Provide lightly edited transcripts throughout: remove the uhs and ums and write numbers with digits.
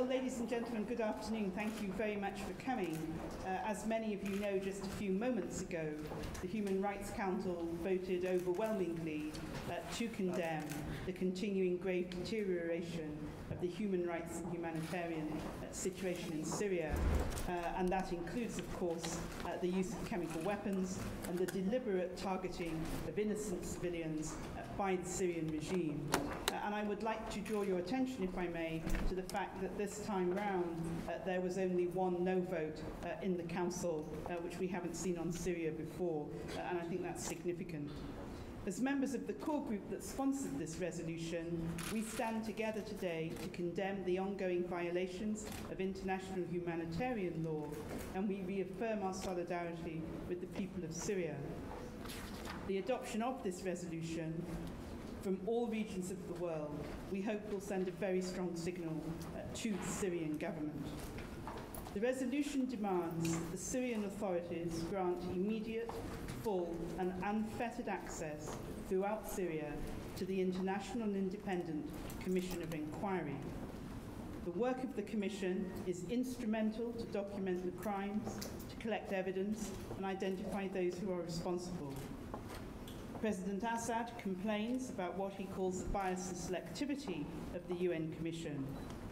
Well, ladies and gentlemen, good afternoon. Thank you very much for coming. As many of you know, just a few moments ago, the Human Rights Council voted overwhelmingly to condemn the continuing grave deterioration of the human rights and humanitarian situation in Syria. And that includes, of course, the use of chemical weapons and the deliberate targeting of innocent civilians by the Syrian regime. And I would like to draw your attention, if I may, to the fact that this time round there was only one no vote in the Council, which we haven't seen on Syria before, and I think that's significant. As members of the core group that sponsored this resolution, we stand together today to condemn the ongoing violations of international humanitarian law, and we reaffirm our solidarity with the people of Syria. The adoption of this resolution from all regions of the world, we hope will send a very strong signal to the Syrian government. The resolution demands that the Syrian authorities grant immediate, full and unfettered access throughout Syria to the International and Independent Commission of Inquiry. The work of the Commission is instrumental to document the crimes, to collect evidence and identify those who are responsible. President Assad complains about what he calls the bias and selectivity of the UN Commission,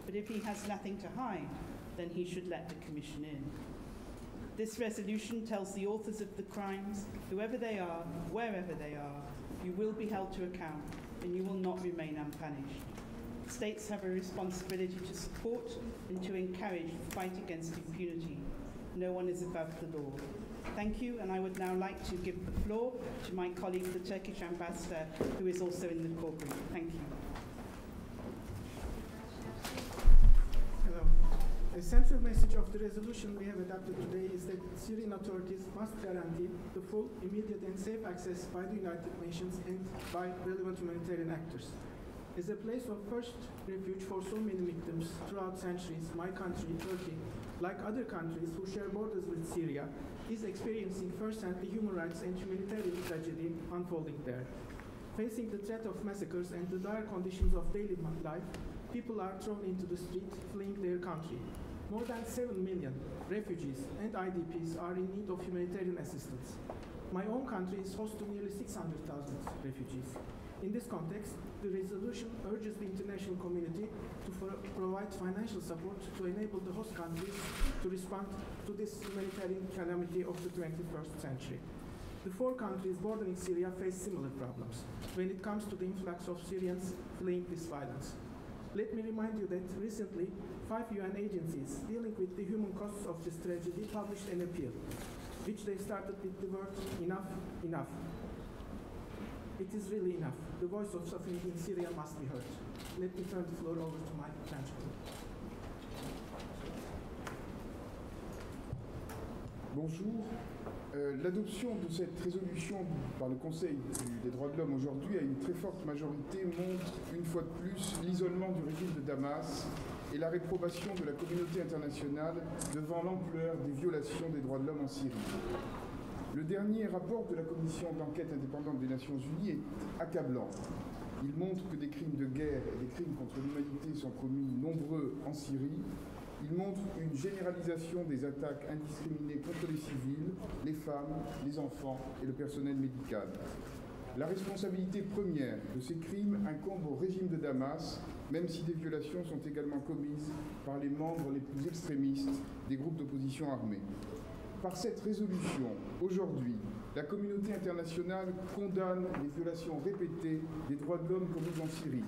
but if he has nothing to hide, then he should let the Commission in. This resolution tells the authors of the crimes, whoever they are, wherever they are, you will be held to account and you will not remain unpunished. States have a responsibility to support and to encourage the fight against impunity. No one is above the law. Thank you, and I would now like to give the floor to my colleague, the Turkish ambassador, who is also in the core group. Thank you. Hello. A central message of the resolution we have adopted today is that Syrian authorities must guarantee the full, immediate and safe access by the United Nations and by relevant humanitarian actors. As a place of first refuge for so many victims throughout centuries, my country, Turkey, like other countries who share borders with Syria, is experiencing firsthand the human rights and humanitarian tragedy unfolding there. Facing the threat of massacres and the dire conditions of daily life, people are thrown into the street, fleeing their country. More than 7 million refugees and IDPs are in need of humanitarian assistance. My own country is host to nearly 600,000 refugees. In this context, the resolution urges the international community to provide financial support to enable the host countries to respond to this humanitarian calamity of the 21st century. The 4 countries bordering Syria face similar problems when it comes to the influx of Syrians fleeing this violence. Let me remind you that recently, 5 UN agencies dealing with the human costs of this tragedy published an appeal, which they started with the word enough, enough. It is really enough. The voice of suffering in Syria must be heard. Let me turn the floor over to my French colleague. Bonjour. L'adoption de cette résolution par le Conseil des droits de l'homme aujourd'hui à une très forte majorité montre une fois de plus l'isolement du régime de Damas et la réprobation de la communauté internationale devant l'ampleur des violations des droits de l'homme en Syrie. Le dernier rapport de la commission d'enquête indépendante des Nations Unies est accablant. Il montre que des crimes de guerre et des crimes contre l'humanité sont commis nombreux en Syrie. Il montre une généralisation des attaques indiscriminées contre les civils, les femmes, les enfants et le personnel médical. La responsabilité première de ces crimes incombe au régime de Damas, même si des violations sont également commises par les membres les plus extrémistes des groupes d'opposition armés. Par cette résolution, aujourd'hui, la communauté internationale condamne les violations répétées des droits de l'homme commises en Syrie.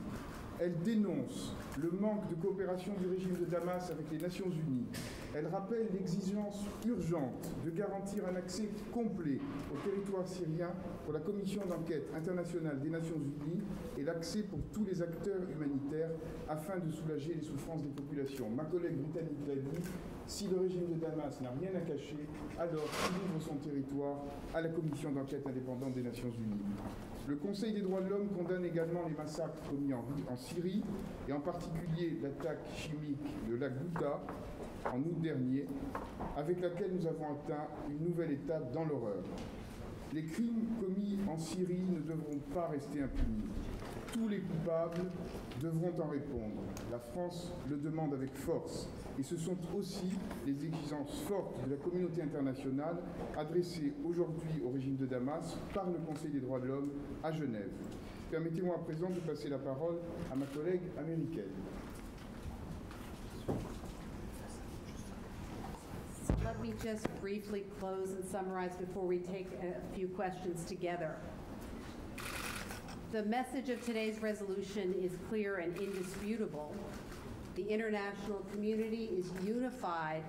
Elle dénonce le manque de coopération du régime de Damas avec les Nations Unies. Elle rappelle l'exigence urgente de garantir un accès complet au territoire syrien pour la commission d'enquête internationale des Nations Unies et l'accès pour tous les acteurs humanitaires afin de soulager les souffrances des populations. Ma collègue britannique l'a dit, si le régime de Damas n'a rien à cacher, alors il ouvre son territoire à la commission d'enquête indépendante des Nations Unies. Le Conseil des droits de l'homme condamne également les massacres commis en Syrie, et en particulier l'attaque chimique de la Ghouta en août dernier, avec laquelle nous avons atteint une nouvelle étape dans l'horreur. Les crimes commis en Syrie ne devront pas rester impunis. tous les coupables devront en répondre. La France le demande avec force. Et ce sont aussi les exigences fortes de la communauté internationale adressées aujourd'hui au régime de Damas par le Conseil des droits de l'homme à Genève. Permettez-moi à présent de passer la parole à ma collègue américaine. Let me just briefly close and summarize before we take a few questions together. The message of today's resolution is clear and indisputable. The international community is unified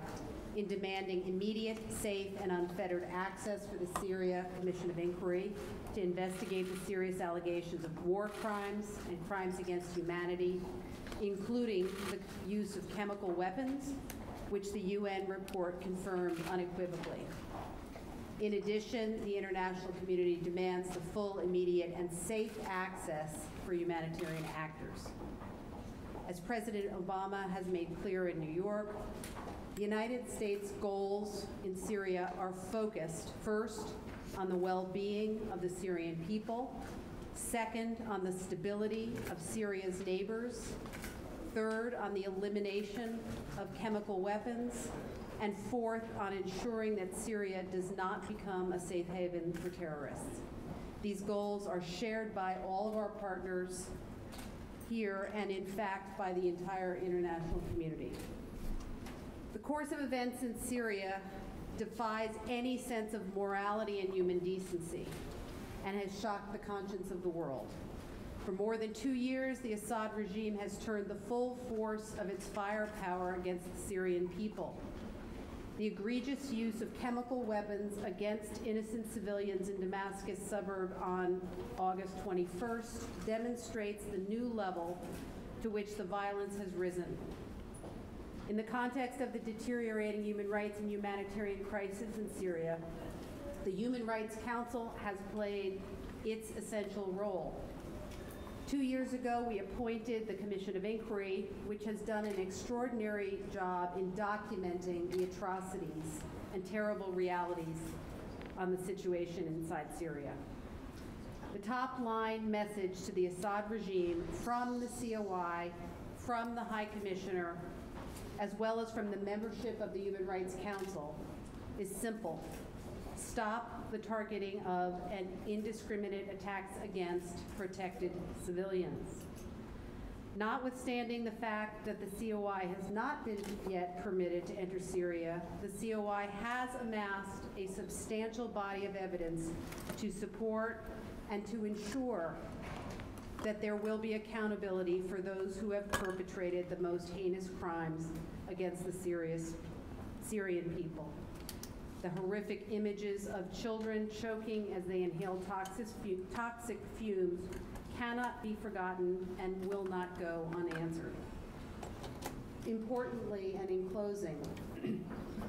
in demanding immediate, safe, and unfettered access for the Syria Commission of Inquiry to investigate the serious allegations of war crimes and crimes against humanity, including the use of chemical weapons, which the UN report confirmed unequivocally. In addition, the international community demands the full, immediate, and safe access for humanitarian actors. As President Obama has made clear in New York, the United States' goals in Syria are focused, first, on the well-being of the Syrian people, second, on the stability of Syria's neighbors, third, on the elimination of chemical weapons, and fourth, on ensuring that Syria does not become a safe haven for terrorists. These goals are shared by all of our partners here and, in fact, by the entire international community. The course of events in Syria defies any sense of morality and human decency and has shocked the conscience of the world. For more than 2 years, the Assad regime has turned the full force of its firepower against the Syrian people. The egregious use of chemical weapons against innocent civilians in Damascus suburb on August 21st demonstrates the new level to which the violence has risen. In the context of the deteriorating human rights and humanitarian crisis in Syria, the Human Rights Council has played its essential role. 2 years ago, we appointed the Commission of Inquiry, which has done an extraordinary job in documenting the atrocities and terrible realities on the situation inside Syria. The top line message to the Assad regime from the COI, from the High Commissioner, as well as from the membership of the Human Rights Council, is simple. Stop the targeting of and indiscriminate attacks against protected civilians. Notwithstanding the fact that the COI has not been yet permitted to enter Syria, the COI has amassed a substantial body of evidence to support and to ensure that there will be accountability for those who have perpetrated the most heinous crimes against the Syrian people. The horrific images of children choking as they inhale toxic fumes cannot be forgotten and will not go unanswered. Importantly, and in closing,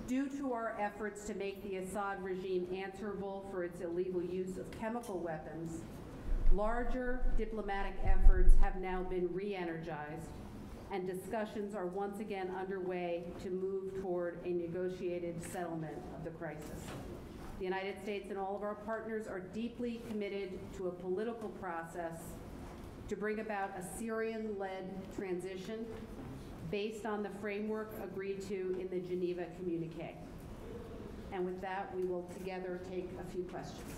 due to our efforts to make the Assad regime answerable for its illegal use of chemical weapons, larger diplomatic efforts have now been re-energized, and discussions are once again underway to move toward a negotiated settlement of the crisis. The United States and all of our partners are deeply committed to a political process to bring about a Syrian-led transition based on the framework agreed to in the Geneva communique. And with that, we will together take a few questions.